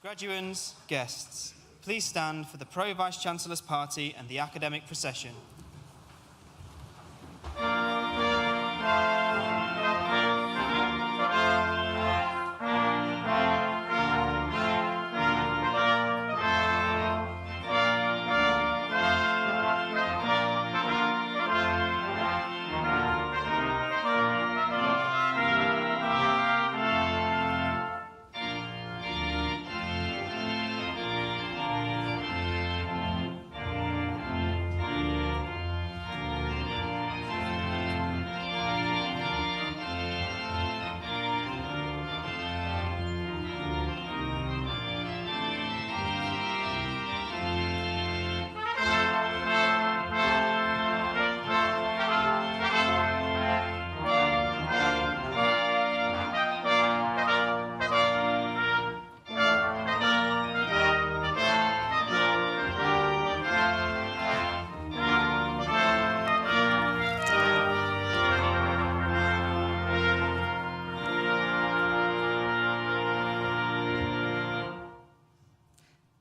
Graduands, guests, please stand for the Pro-Vice Chancellor's party and the academic procession.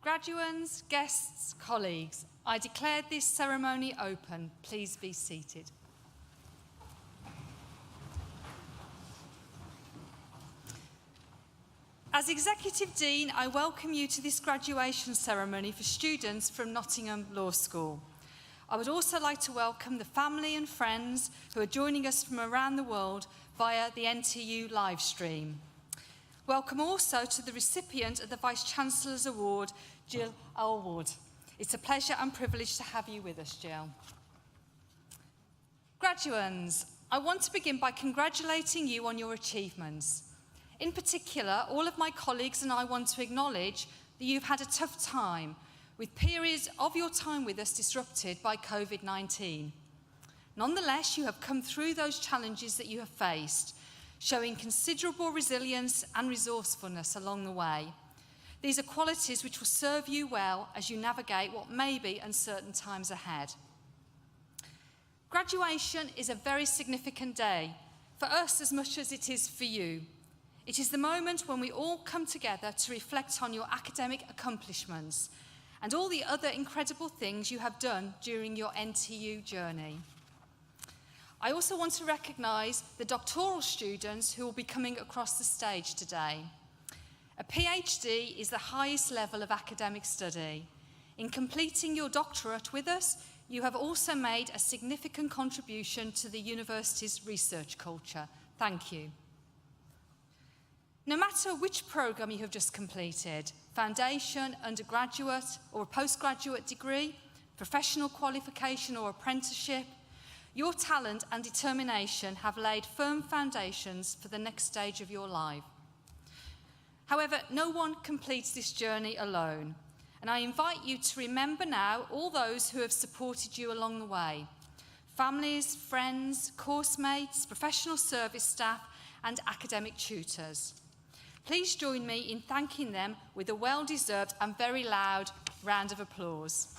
Graduands, guests, colleagues, I declare this ceremony open. Please be seated. As Executive Dean, I welcome you to this graduation ceremony for students from Nottingham Law School. I would also like to welcome the family and friends who are joining us from around the world via the NTU live stream. Welcome also to the recipient of the Vice-Chancellor's Award, Jill Elwood. It's a pleasure and privilege to have you with us, Jill. Graduands, I want to begin by congratulating you on your achievements. In particular, all of my colleagues and I want to acknowledge that you've had a tough time, with periods of your time with us disrupted by COVID-19. Nonetheless, you have come through those challenges that you have faced, showing considerable resilience and resourcefulness along the way. These are qualities which will serve you well as you navigate what may be uncertain times ahead. Graduation is a very significant day, for us as much as it is for you. It is the moment when we all come together to reflect on your academic accomplishments and all the other incredible things you have done during your NTU journey. I also want to recognise the doctoral students who will be coming across the stage today. A PhD is the highest level of academic study. In completing your doctorate with us, you have also made a significant contribution to the university's research culture. Thank you. No matter which programme you have just completed, foundation, undergraduate or a postgraduate degree, professional qualification or apprenticeship, your talent and determination have laid firm foundations for the next stage of your life. However, no one completes this journey alone, and I invite you to remember now all those who have supported you along the way: families, friends, course mates, professional service staff, and academic tutors. Please join me in thanking them with a well-deserved and very loud round of applause.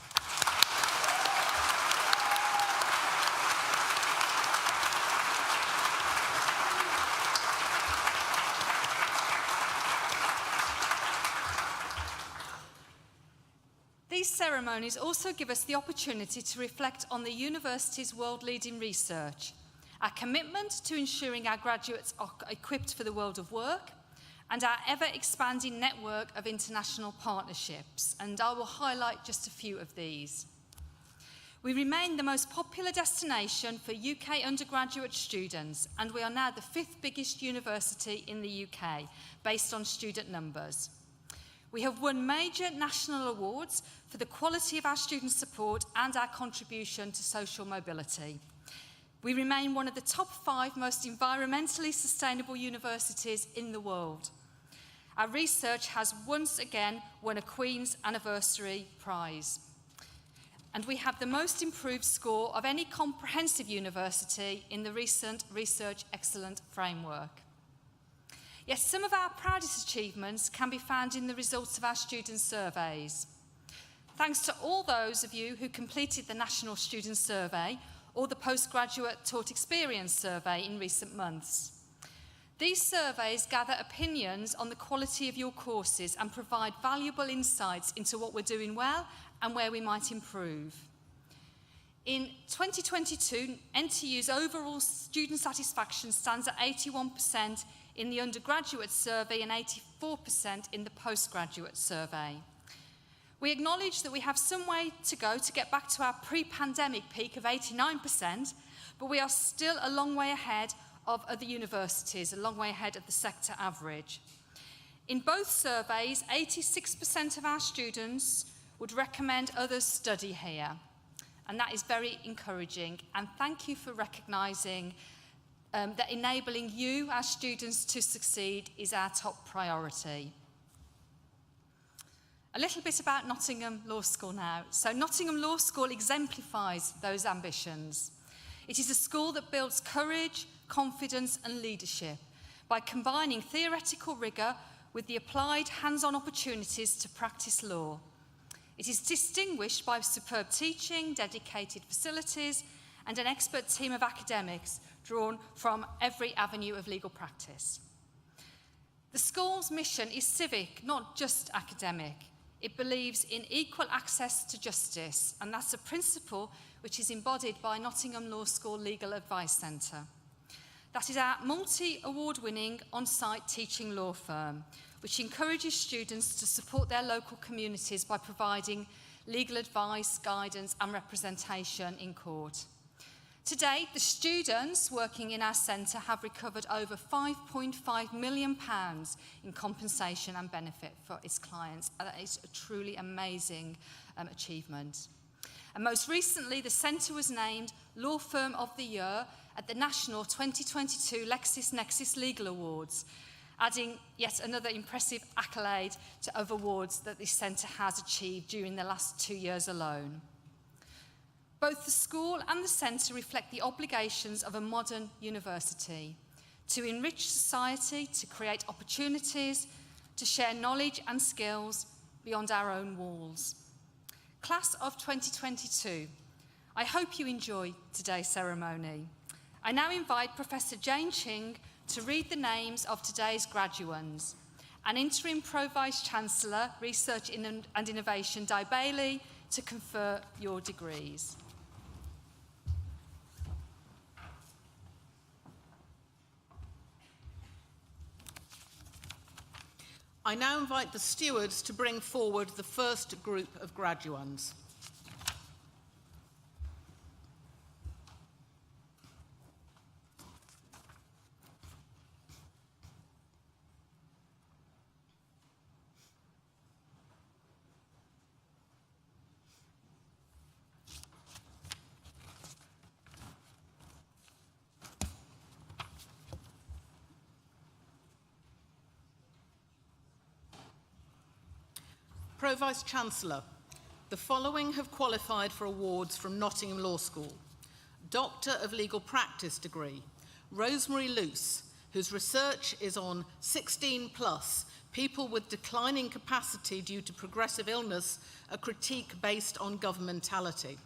These ceremonies also give us the opportunity to reflect on the university's world-leading research, our commitment to ensuring our graduates are equipped for the world of work, and our ever-expanding network of international partnerships, and I will highlight just a few of these. We remain the most popular destination for UK undergraduate students, and we are now the 5th biggest university in the UK, based on student numbers. We have won major national awards for the quality of our student support and our contribution to social mobility. We remain one of the top 5 most environmentally sustainable universities in the world. Our research has once again won a Queen's Anniversary Prize. And we have the most improved score of any comprehensive university in the recent Research Excellence Framework. Yet some of our proudest achievements can be found in the results of our student surveys. Thanks to all those of you who completed the National Student Survey or the Postgraduate Taught Experience Survey in recent months. These surveys gather opinions on the quality of your courses and provide valuable insights into what we're doing well and where we might improve. In 2022, NTU's overall student satisfaction stands at 81% in the undergraduate survey and 84% in the postgraduate survey. We acknowledge that we have some way to go to get back to our pre-pandemic peak of 89%, but we are still a long way ahead of other universities, a long way ahead of the sector average. In both surveys, 86% of our students would recommend others study here, and that is very encouraging. And thank you for recognising that enabling you, our students, to succeed is our top priority. A little bit about Nottingham Law School now. So Nottingham Law School exemplifies those ambitions. It is a school that builds courage, confidence and leadership by combining theoretical rigour with the applied hands-on opportunities to practice law. It is distinguished by superb teaching, dedicated facilities and an expert team of academics drawn from every avenue of legal practice. The school's mission is civic, not just academic. It believes in equal access to justice, and that's a principle which is embodied by Nottingham Law School Legal Advice Centre. That is our multi-award-winning on-site teaching law firm, which encourages students to support their local communities by providing legal advice, guidance and representation in court. To date, the students working in our centre have recovered over £5.5 million in compensation and benefit for its clients. That is a truly amazing achievement. And most recently, the centre was named Law Firm of the Year at the National 2022 LexisNexis Legal Awards, adding yet another impressive accolade to other awards that this centre has achieved during the last 2 years alone. Both the school and the centre reflect the obligations of a modern university to enrich society, to create opportunities, to share knowledge and skills beyond our own walls. Class of 2022, I hope you enjoy today's ceremony. I now invite Professor Jane Ching to read the names of today's graduands. An Interim Pro-Vice-Chancellor, Research and Innovation, Di Bailey, to confer your degrees. I now invite the stewards to bring forward the first group of graduands. Pro-Vice-Chancellor, the following have qualified for awards from Nottingham Law School. Doctor of Legal Practice degree, Rosemary Luce, whose research is on 16+ people with declining capacity due to progressive illness, a critique based on governmentality.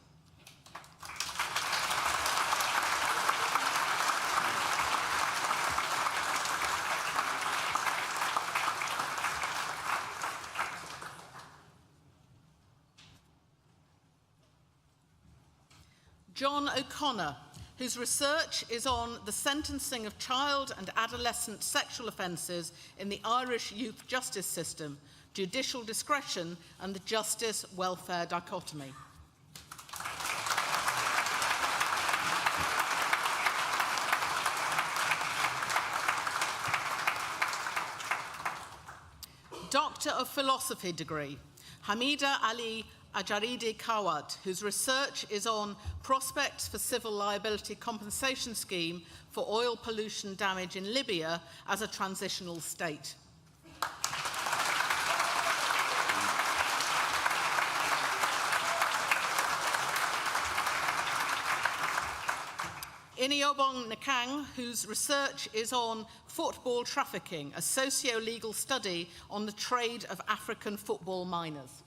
John O'Connor, whose research is on the sentencing of child and adolescent sexual offences in the Irish youth justice system, judicial discretion and the justice-welfare dichotomy. Doctor of Philosophy degree, Hamida Ali Ajaridi Kawad, whose research is on prospects for civil liability compensation scheme for oil pollution damage in Libya as a transitional state. Iniobong Nkang, whose research is on football trafficking, a socio-legal study on the trade of African football minors.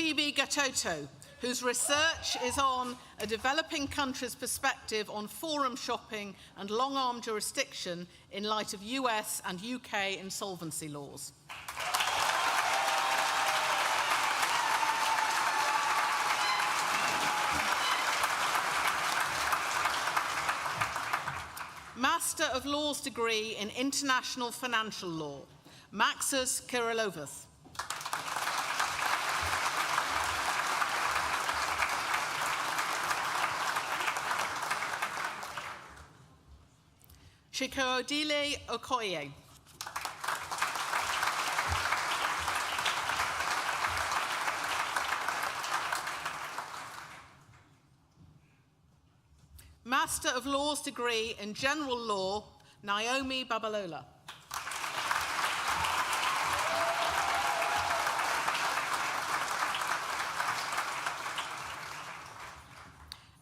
Phoebe Gatoto, whose research is on a developing country's perspective on forum shopping and long-arm jurisdiction in light of US and UK insolvency laws. Master of Laws degree in International Financial Law, Maxis Kirilovas. Chikoodile Okoye. Master of Laws degree in General Law, Naomi Babalola.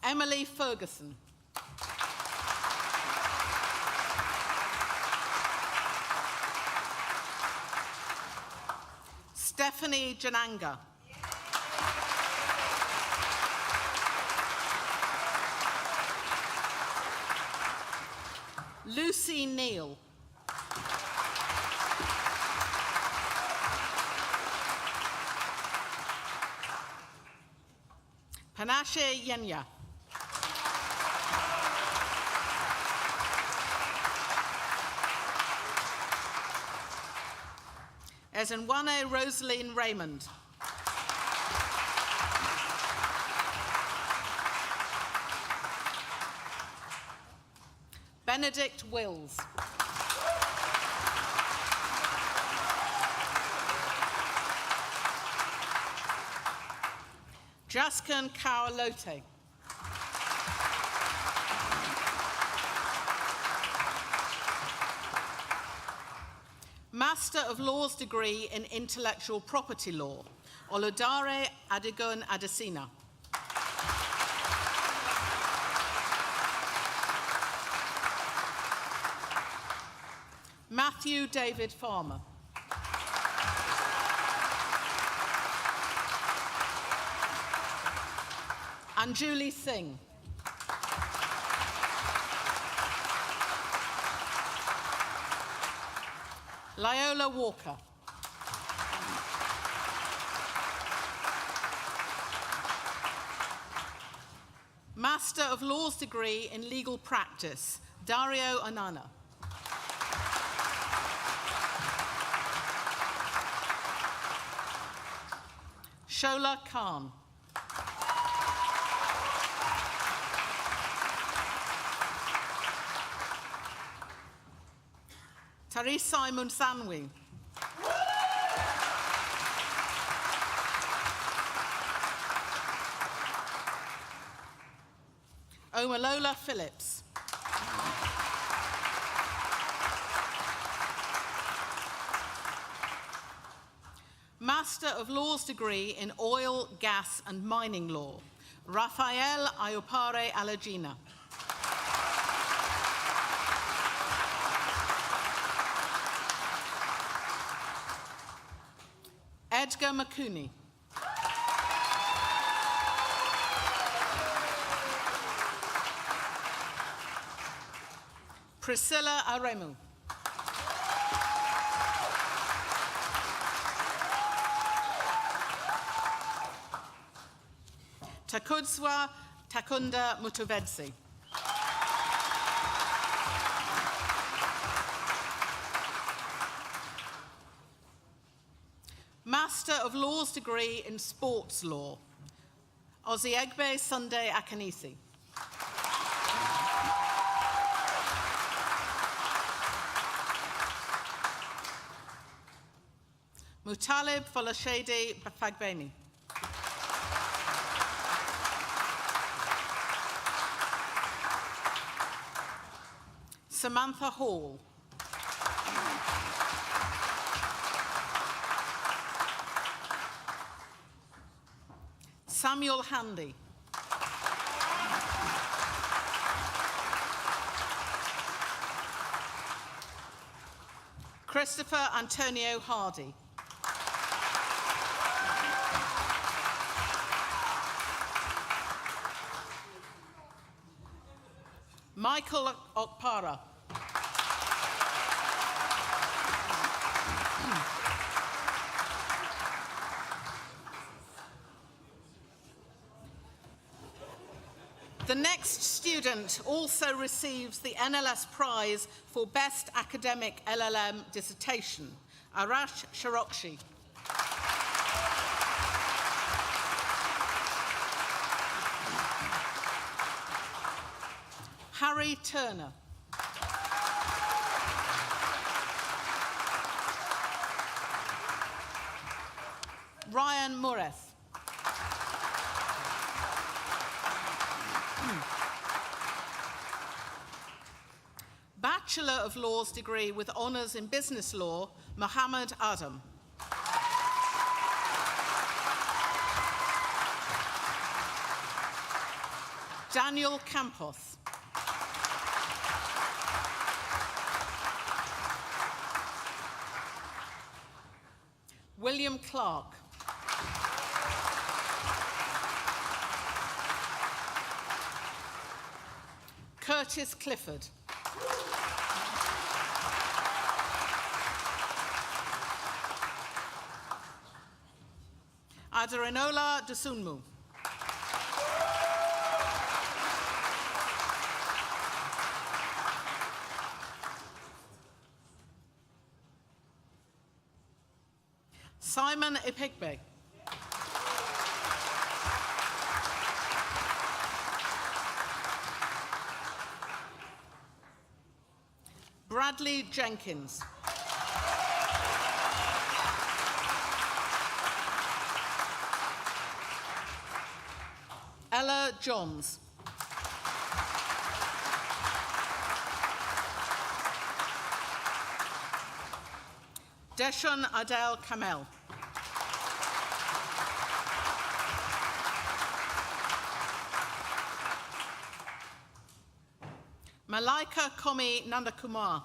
Emily Ferguson. Stephanie Jananga. Lucy Neal. Panache Yenya. Ezenwane Rosaline Raymond. Benedict Wills. Jaskan Kaolote. Master of Laws degree in Intellectual Property Law, Oludare Adigun Adesina. Matthew David Farmer. Anjuli Singh. Lyola Walker. Master of Laws degree in Legal Practice, Dario Anana. Shola Khan. Tarisai Munsanwi. Omalola Phillips. Master of Laws degree in Oil, Gas and Mining Law, Rafael Ayopare Alagina. Edgar Makuni. Priscilla Aremu. Takudzwa Takunda Mutuvedsi. Master of Laws degree in Sports Law, Oziegbe Sunday Akanisi. Mutalib Folashede Fagbeni. Samantha Hall. Samuel Handy. Christopher Antonio Hardy. Michael Okpara. The next student also receives the NLS Prize for Best Academic LLM Dissertation, Arash Sharokshi. Harry Turner. Ryan Mureth. Bachelor of Laws degree with honours in business law, Mohammed Adam. Daniel Campos. William Clark. Curtis Clifford. Adarinola Dosunmu. Simon Ipigbe. Bradley Jenkins. Ella Johns. Deshan Adel Kamel. Malaika Komi Nandakumar.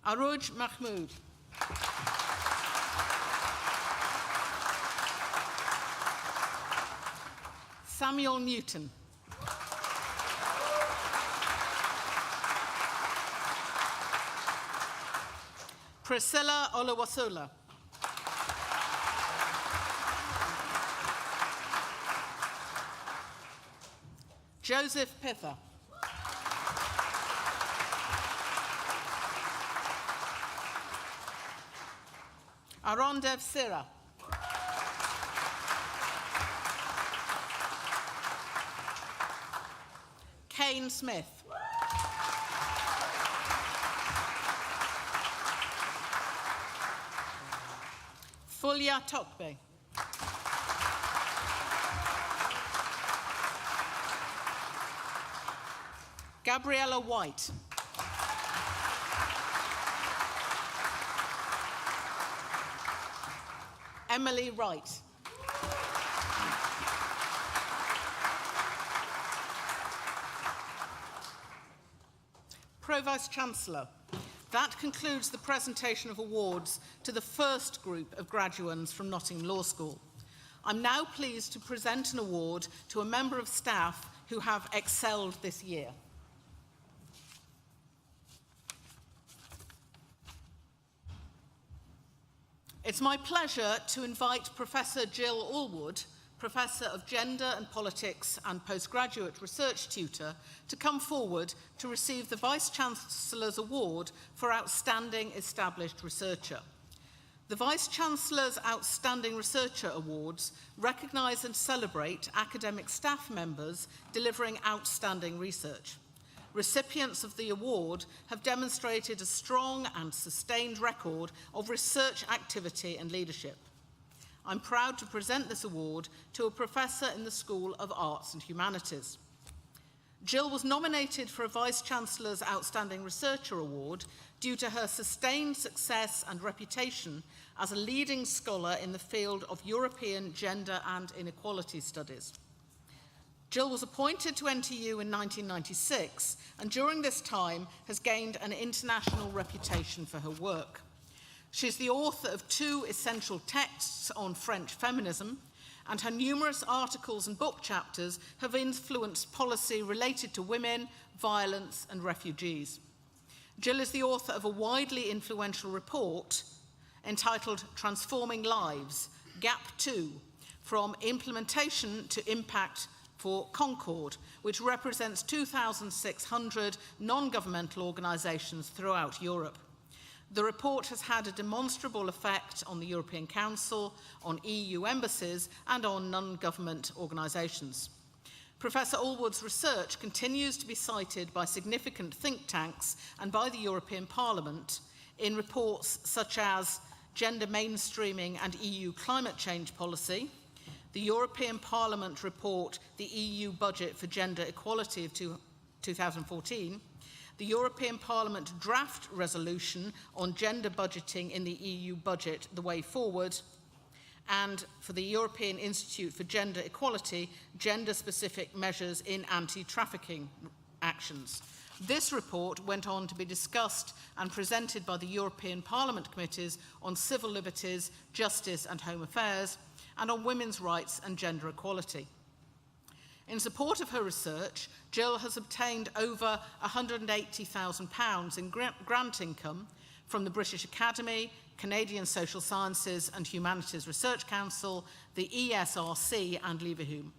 Aruj Mahmood. Samuel Newton. Priscilla Oluwasola. Joseph Pither. Arondev Sira. Kane Smith. Fulya Tokbe. Gabriella White. Emily Wright. Pro-Vice-Chancellor, that concludes the presentation of awards to the first group of graduands from Nottingham Law School. I'm now pleased to present an award to a member of staff who have excelled this year. It's my pleasure to invite Professor Jill Allwood, Professor of Gender and Politics and Postgraduate Research Tutor, to come forward to receive the Vice-Chancellor's Award for Outstanding Established Researcher. The Vice-Chancellor's Outstanding Researcher Awards recognise and celebrate academic staff members delivering outstanding research. Recipients of the award have demonstrated a strong and sustained record of research activity and leadership. I'm proud to present this award to a professor in the School of Arts and Humanities. Jill was nominated for a Vice-Chancellor's Outstanding Researcher Award due to her sustained success and reputation as a leading scholar in the field of European gender and inequality studies. Jill was appointed to NTU in 1996 and during this time has gained an international reputation for her work. She's the author of 2 essential texts on French feminism, and her numerous articles and book chapters have influenced policy related to women, violence, and refugees. Jill is the author of a widely influential report entitled Transforming Lives, Gap 2, From Implementation to Impact for Concord, which represents 2,600 non-governmental organisations throughout Europe. The report has had a demonstrable effect on the European Council, on EU embassies, and on non-government organisations. Professor Allwood's research continues to be cited by significant think tanks and by the European Parliament in reports such as Gender Mainstreaming and EU Climate Change Policy, the European Parliament report, the EU Budget for Gender Equality of 2014, the European Parliament draft resolution on gender budgeting in the EU budget, The Way Forward, and for the European Institute for Gender Equality, gender-specific measures in anti-trafficking actions. This report went on to be discussed and presented by the European Parliament committees on civil liberties, justice and home affairs, and on women's rights and gender equality. In support of her research, Jill has obtained over £180,000 in grant income from the British Academy, Canadian Social Sciences and Humanities Research Council, the ESRC and Leverhulme.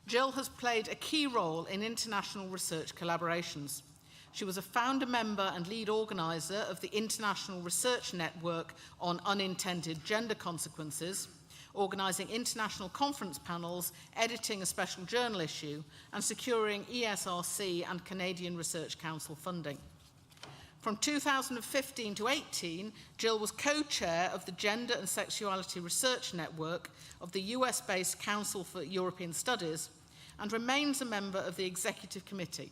Jill has played a key role in international research collaborations. She was a founder member and lead organiser of the International Research Network on Unintended Gender Consequences, organising international conference panels, editing a special journal issue, and securing ESRC and Canadian Research Council funding. From 2015 to 18, Jill was co-chair of the Gender and Sexuality Research Network of the US-based Council for European Studies and remains a member of the Executive Committee.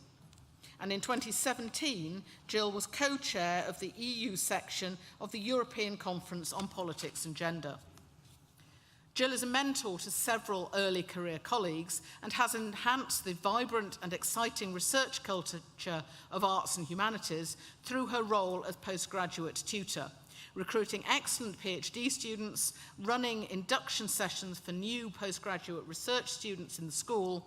And in 2017, Jill was co-chair of the EU section of the European Conference on Politics and Gender. Jill is a mentor to several early career colleagues and has enhanced the vibrant and exciting research culture of arts and humanities through her role as postgraduate tutor, recruiting excellent PhD students, running induction sessions for new postgraduate research students in the school,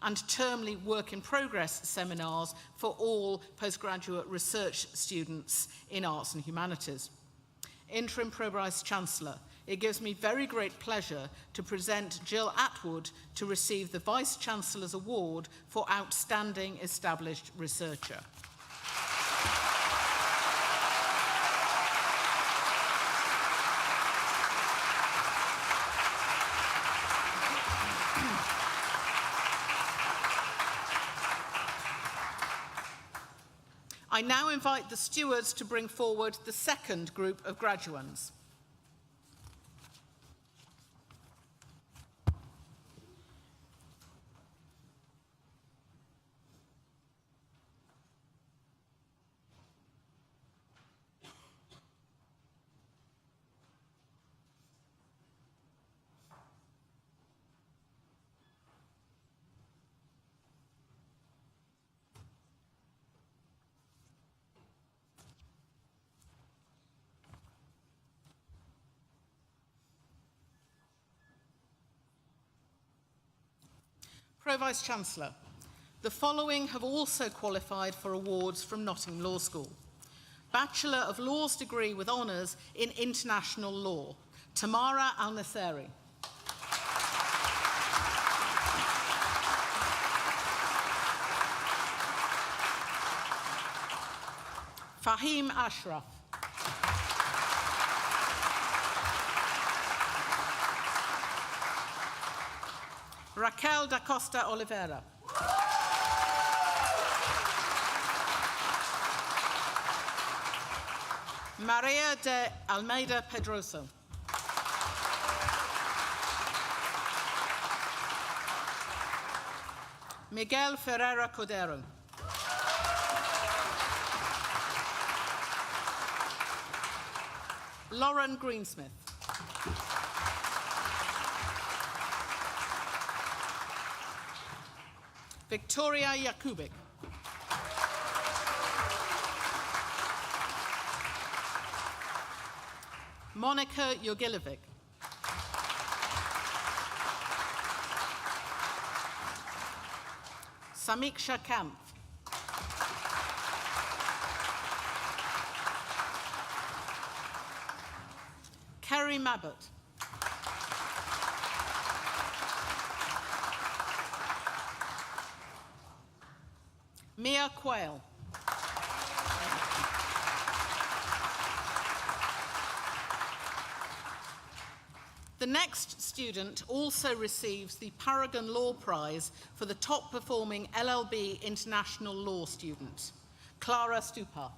and termly work-in-progress seminars for all postgraduate research students in arts and humanities. Interim Pro-Vice-Chancellor, it gives me very great pleasure to present Jill Attwood to receive the Vice-Chancellor's Award for Outstanding Established Researcher. I now invite the stewards to bring forward the second group of graduands. Pro-Vice-Chancellor, the following have also qualified for awards from Nottingham Law School. Bachelor of Laws degree with honours in International Law, Tamara Al-Nasseri. Fahim Ashraf. Raquel da Costa Oliveira. Maria de Almeida Pedroso. Miguel Ferreira Cordero. Lauren Greensmith. Victoria Jakubik. Monica Jogilovic. Samiksha Kamp. Kerry Mabbott. Mia Quayle. The next student also receives the Paragon Law Prize for the top performing LLB International Law student, Clara Stupa.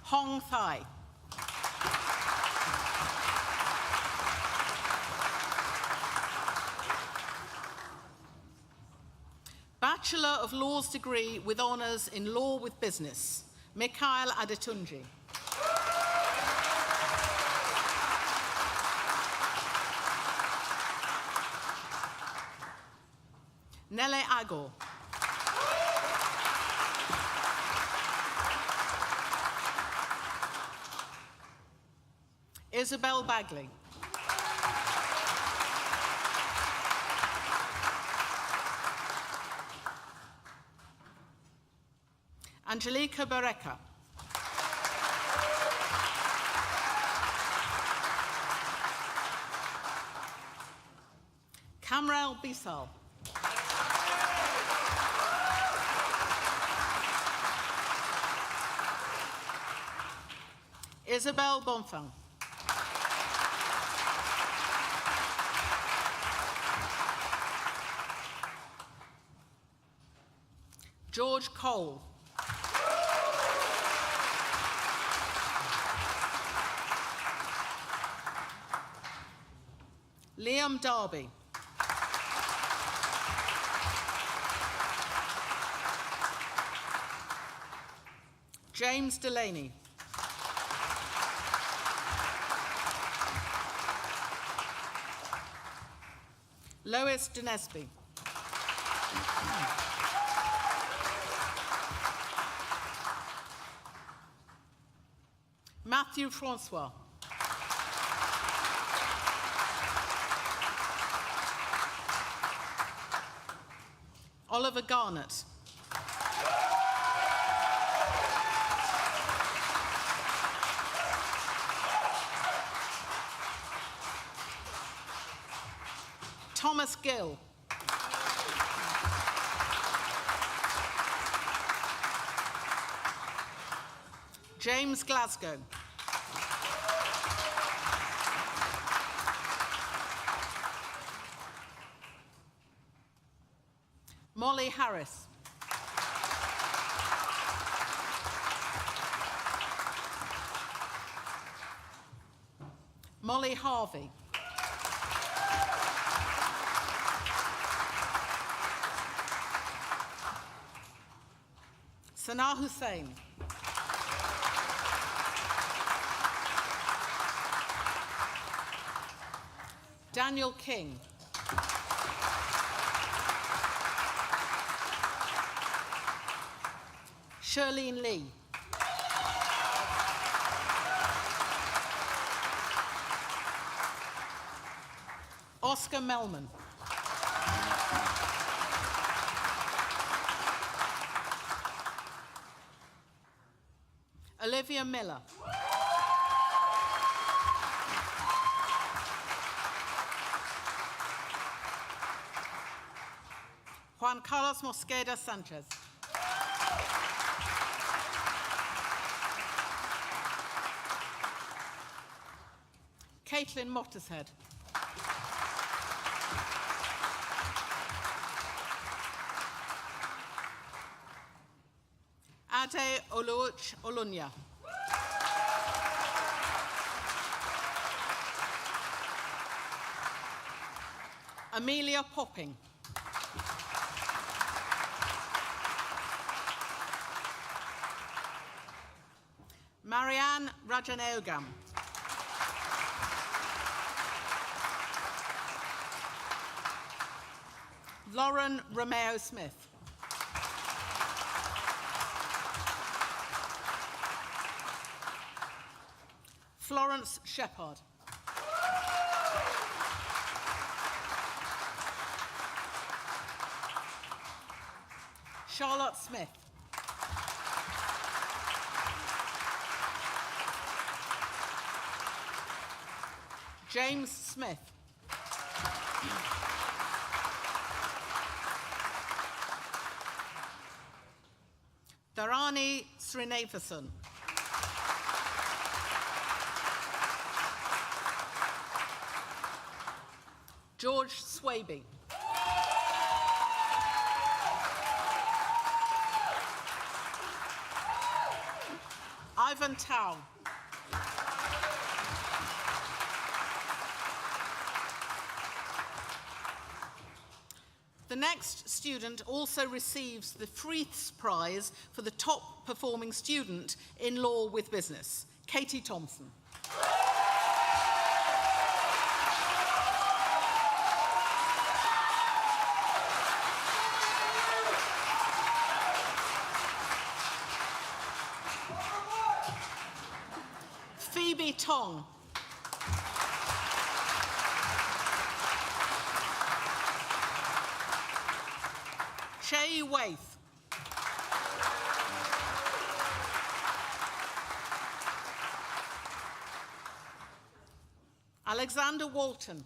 Hong Thai. Bachelor of Laws degree with honours in Law with Business, Mikhail Adetunji. Nele Agor. Isabel Bagley. Angelica Barreca. Kamral Bisal. Isabel Bonfang. George Cole. Liam Darby. James Delaney. Lois Denesby. Matthew Francois. Oliver Garnett. Thomas Gill. James Glasgow. Molly Harris. Molly Harvey. Sana Hussain. Daniel King. Shirlene Lee. Oscar Melman. Olivia Miller. Juan Carlos Mosqueda Sanchez. Caitlin Mottershead. Ade Oluch Olunya. Amelia Popping. Marianne Rajaneogam. Lauren Romeo Smith. Florence Shepherd. Charlotte Smith. James Smith. Dharani Srinivasan. George Swaby. Ivan Tao. The next student also receives the Freeths Prize for the top performing student in Law with Business, Katie Thompson. Phoebe Tong. Che Waith. Alexander Walton.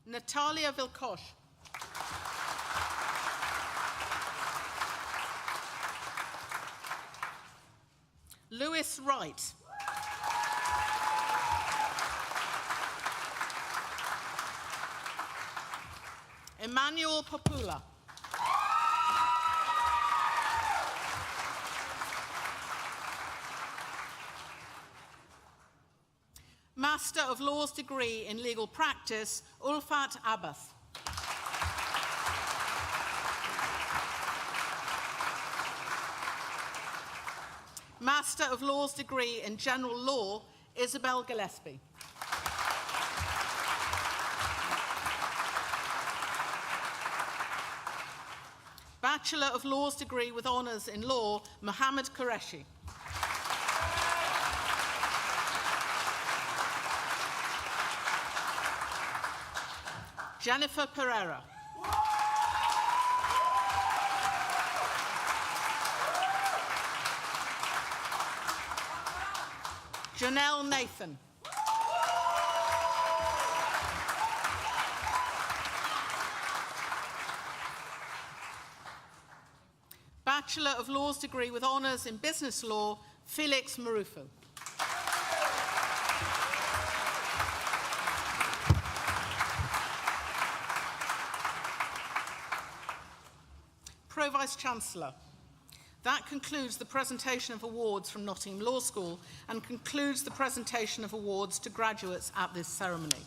Natalia Vilkosh. Lewis Wright. Emmanuel Popula. Master of Laws degree in Legal Practice, Ulfat Abbas. Master of Laws degree in General Law, Isabel Gillespie. Bachelor of Laws degree with honours in law, Mohammed Qureshi. Jennifer Pereira. Janelle Nathan. Bachelor of Laws degree with honours in Business Law, Felix Marufo. Pro-Vice-Chancellor. That concludes the presentation of awards from Nottingham Law School and concludes the presentation of awards to graduates at this ceremony.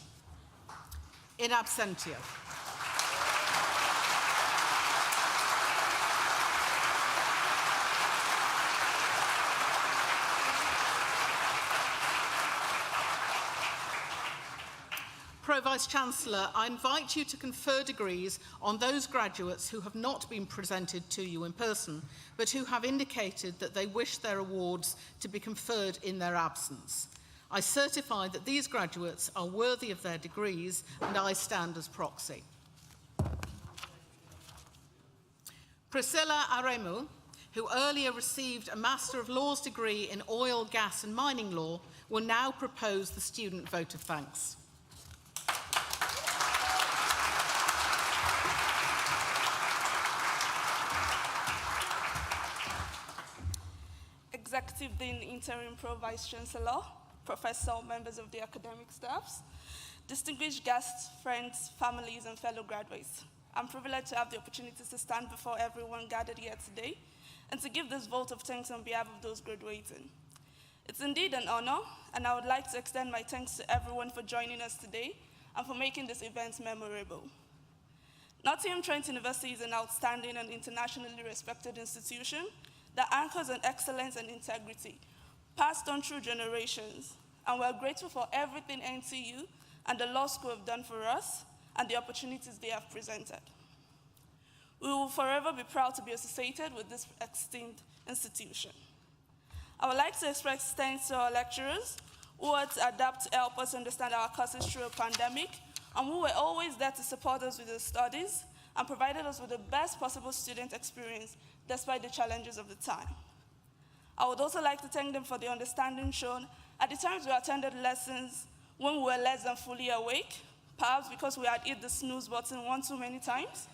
In absentia. Pro-Vice-Chancellor, I invite you to confer degrees on those graduates who have not been presented to you in person, but who have indicated that they wish their awards to be conferred in their absence. I certify that these graduates are worthy of their degrees, and I stand as proxy. Priscilla Aremu, who earlier received a Master of Laws degree in Oil, Gas and Mining Law, will now propose the student vote of thanks. Executive Dean, Interim Pro-Vice-Chancellor, Professor, members of the academic staffs, distinguished guests, friends, families, and fellow graduates. I'm privileged to have the opportunity to stand before everyone gathered here today and to give this vote of thanks on behalf of those graduating. It's indeed an honor, and I would like to extend my thanks to everyone for joining us today and for making this event memorable. Nottingham Trent University is an outstanding and internationally respected institution that anchors on excellence and integrity, passed on through generations, and we're grateful for everything NTU and the law school have done for us and the opportunities they have presented. We will forever be proud to be associated with this esteemed institution. I would like to express thanks to our lecturers who had to adapt to help us understand our courses through a pandemic, and who were always there to support us with the studies and provided us with the best possible student experience despite the challenges of the time. I would also like to thank them for the understanding shown at the times we attended lessons when we were less than fully awake, perhaps because we had hit the snooze button one too many times,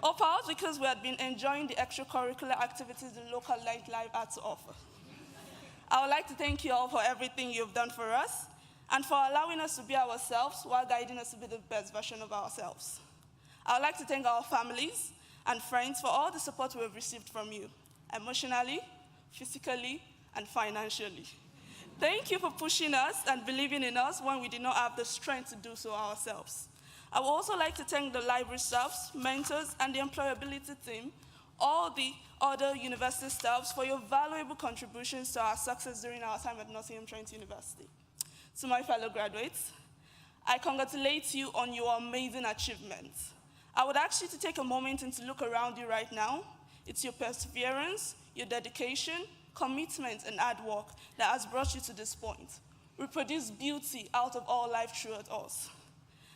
or perhaps because we had been enjoying the extracurricular activities the local nightlife had to offer. I would like to thank you all for everything you've done for us and for allowing us to be ourselves while guiding us to be the best version of ourselves. I would like to thank our families and friends for all the support we have received from you, emotionally, physically, and financially. Thank you for pushing us and believing in us when we did not have the strength to do so ourselves. I would also like to thank the library staffs, mentors, and the employability team, all the other university staffs for your valuable contributions to our success during our time at Nottingham Trent University. To my fellow graduates, I congratulate you on your amazing achievements. I would ask you to take a moment and to look around you right now. It's your perseverance, your dedication, commitment, and hard work that has brought you to this point. We produce beauty out of all life throughout us.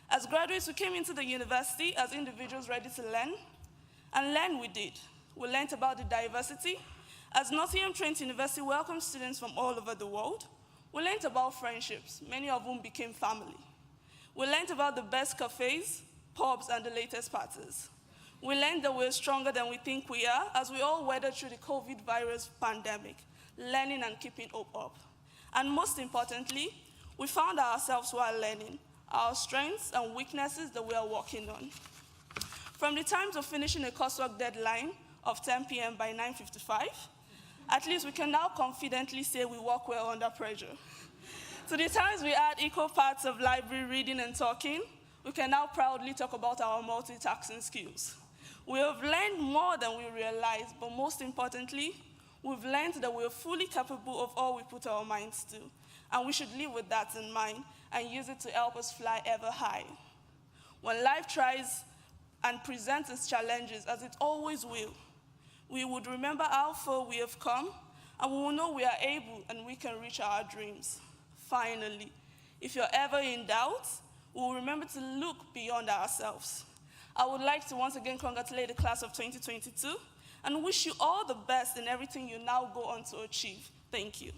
As graduates, we came into the university as individuals ready to learn, and learn we did. We learned about the diversity. As Nottingham Trent University welcomes students from all over the world, we learned about friendships, many of whom became family. We learned about the best cafes, pubs, and the latest parties. We learned that we're stronger than we think we are as we all weathered through the COVID virus pandemic, learning and keeping hope up. And most importantly, we found ourselves while learning, our strengths and weaknesses that we are working on. From the times of finishing a coursework deadline of 10 p.m. by 9:55, at least we can now confidently say we work well under pressure. To the times we had equal parts of library reading and talking, we can now proudly talk about our multitasking skills. We have learned more than we realized, but most importantly, we've learned that we're fully capable of all we put our minds to, and we should live with that in mind and use it to help us fly ever high. When life tries and presents its challenges, as it always will, we would remember how far we have come, and we will know we are able and we can reach our dreams. Finally, if you're ever in doubt, we will remember to look beyond ourselves. I would like to once again congratulate the class of 2022 and wish you all the best in everything you now go on to achieve. Thank you.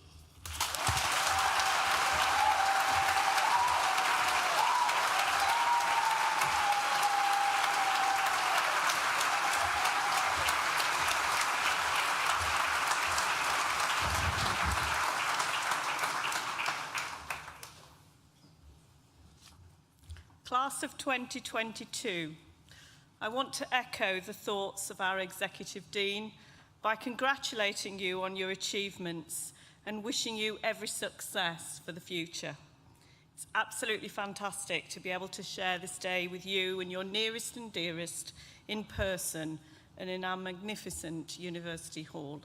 Class of 2022, I want to echo the thoughts of our Executive Dean by congratulating you on your achievements and wishing you every success for the future. It's absolutely fantastic to be able to share this day with you and your nearest and dearest in person and in our magnificent University Hall.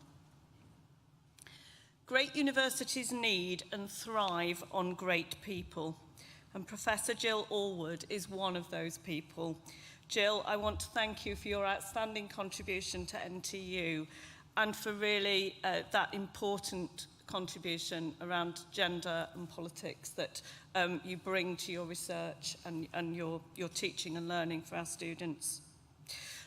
Great universities need and thrive on great people. And Professor Jill Allwood is one of those people. Jill, I want to thank you for your outstanding contribution to NTU and for really that important contribution around gender and politics that you bring to your research and your teaching and learning for our students.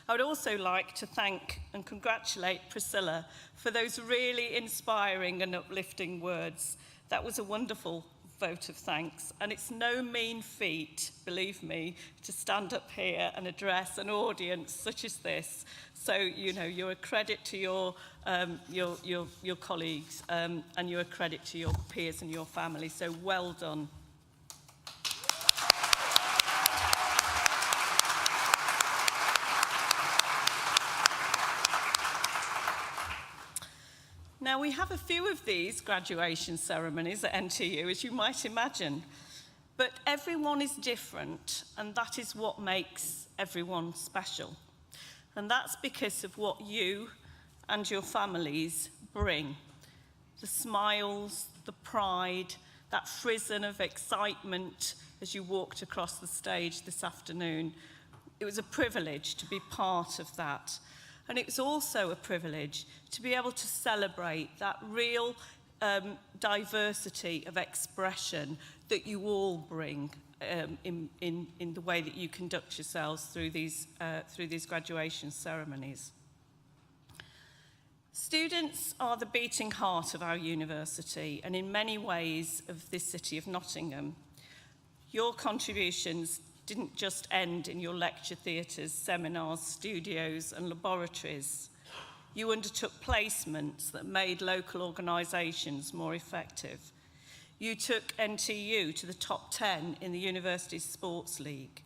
I would also like to thank and congratulate Priscilla for those really inspiring and uplifting words. That was a wonderful vote of thanks, and it's no mean feat, believe me, to stand up here and address an audience such as this. So, you know, you're a credit to your colleagues, and you're a credit to your peers and your family. So, well done. Now, we have a few of these graduation ceremonies at NTU, as you might imagine, but everyone is different, and that is what makes everyone special. And that's because of what you and your families bring. The smiles, the pride, that frisson of excitement as you walked across the stage this afternoon. It was a privilege to be part of that. And it was also a privilege to be able to celebrate that real diversity of expression that you all bring in the way that you conduct yourselves through these graduation ceremonies. Students are the beating heart of our university and in many ways of this city of Nottingham. Your contributions didn't just end in your lecture theatres, seminars, studios and laboratories. You undertook placements that made local organisations more effective. You took NTU to the top 10 in the university's sports league.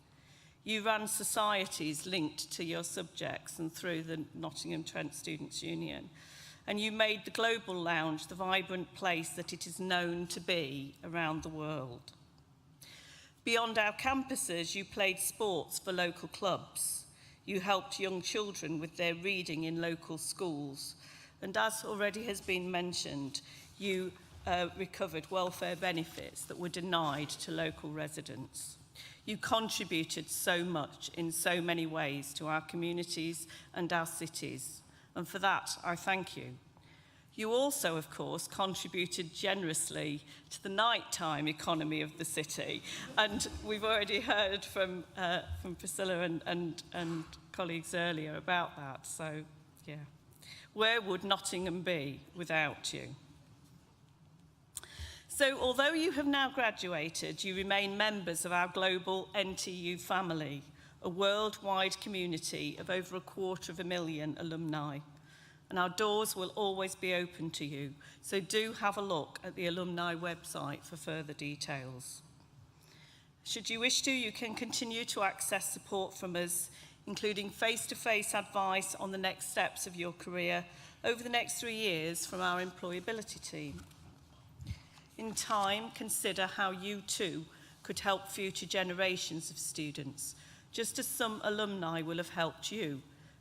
You ran societies linked to your subjects and through the Nottingham Trent Students' Union. And you made the Global Lounge the vibrant place that it is known to be around the world. Beyond our campuses, you played sports for local clubs. You helped young children with their reading in local schools. And as already has been mentioned, you recovered welfare benefits that were denied to local residents. You contributed so much in so many ways to our communities and our cities. And for that, I thank you. You also, of course, contributed generously to the nighttime economy of the city. And we've already heard from Priscilla and colleagues earlier about that. So, yeah. Where would Nottingham be without you? So, although you have now graduated, you remain members of our global NTU family, a worldwide community of over 250,000 alumni. And our doors will always be open to you, so do have a look at the alumni website for further details. Should you wish to, you can continue to access support from us, including face-to-face advice on the next steps of your career over the next 3 years from our employability team. In time, consider how you too could help future generations of students, just as some alumni will have helped you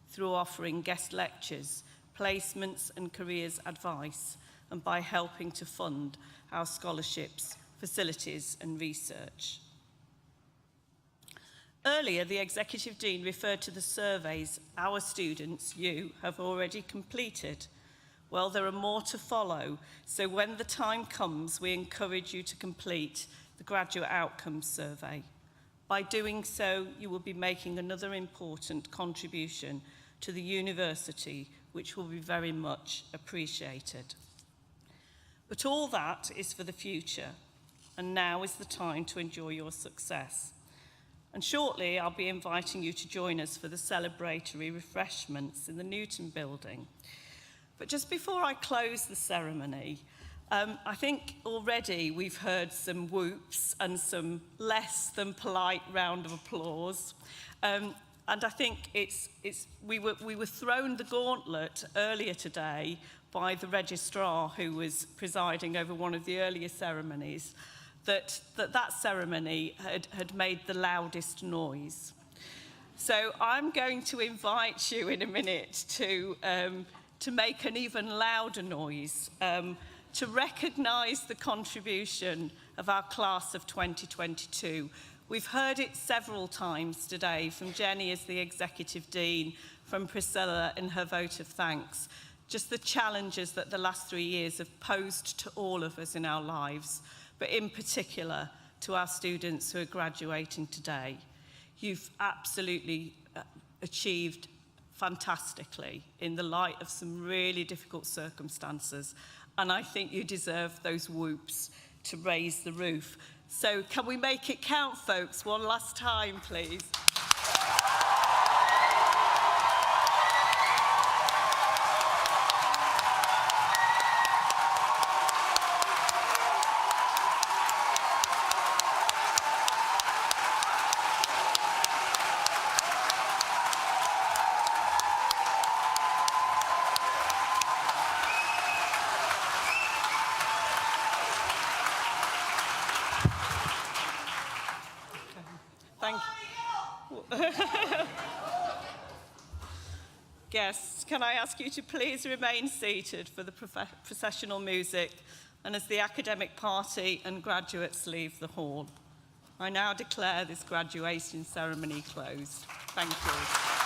through offering guest lectures, placements and careers advice, and by helping to fund our scholarships, facilities and research. Earlier, the Executive Dean referred to the surveys our students, you, have already completed. Well, there are more to follow, so when the time comes, we encourage you to complete the Graduate Outcomes Survey. By doing so, you will be making another important contribution to the university, which will be very much appreciated. But all that is for the future, and now is the time to enjoy your success. And shortly, I'll be inviting you to join us for the celebratory refreshments in the Newton building. But just before I close the ceremony, I think already we've heard some whoops and some less than polite round of applause. And I think we were thrown the gauntlet earlier today by the registrar who was presiding over one of the earlier ceremonies, that ceremony had made the loudest noise. So I'm going to invite you in a minute to make an even louder noise, to recognise the contribution of our class of 2022. We've heard it several times today from Jenny as the Executive Dean, from Priscilla in her vote of thanks. Just the challenges that the last 3 years have posed to all of us in our lives, but in particular to our students who are graduating today. You've absolutely achieved fantastically in the light of some really difficult circumstances, and I think you deserve those whoops to raise the roof. So can we make it count, folks, one last time, please? Guests, can I ask you to please remain seated for the processional music and as the academic party and graduates leave the hall. I now declare this graduation ceremony closed. Thank you.